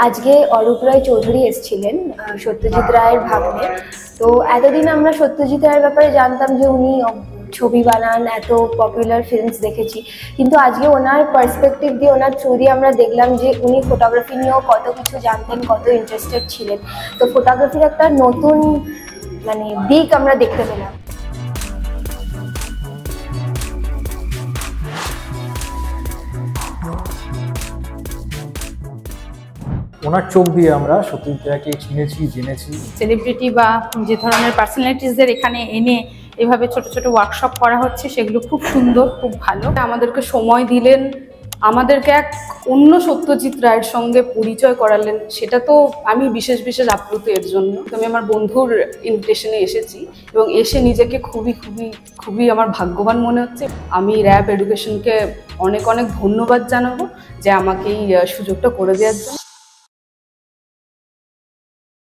আজকে অরূপ রায় চৌধুরী এসেছিলেন, সত্যজিৎ রায়ের ভাগ্নে। তো এতদিন আমরা সত্যজিৎ রায়ের ব্যাপারে জানতাম যে উনি ছবি বানান, এত পপুলার ফিল্মস দেখেছি, কিন্তু আজকে ওনার পার্সপেক্টিভ দিয়ে, ওনার থ্রু দিয়ে আমরা দেখলাম যে উনি ফটোগ্রাফি নিয়েও কত কিছু জানতেন, কত ইন্টারেস্টেড ছিলেন। তো ফটোগ্রাফির একটা নতুন দিক আমরা দেখতে পেলাম। ওনার চোখ দিয়ে আমরা সত্যজিৎ রায়কে চিনেছি, জেনেছি। সেলিব্রিটি বা যে ধরনের পার্সোনালিটিসদের এখানে এনে এভাবে ছোট ছোট ওয়ার্কশপ করা হচ্ছে, সেগুলো খুব সুন্দর, খুব ভালো। আমাদেরকে সময় দিলেন, আমাদেরকে এক অন্য সত্যজিৎ রায়ের সঙ্গে পরিচয় করালেন, সেটা তো আমি বিশেষ বিশেষ আপ্লুত এর জন্য। আমি আমার বন্ধুর ইনভিটেশনে এসেছি এবং এসে নিজেকে খুবই খুবই খুবই আমার ভাগ্যবান মনে হচ্ছে। আমি র্যাব এডুকেশনকে অনেক অনেক ধন্যবাদ জানাবো যে আমাকে এই সুযোগটা করে দেওয়ার জন্য।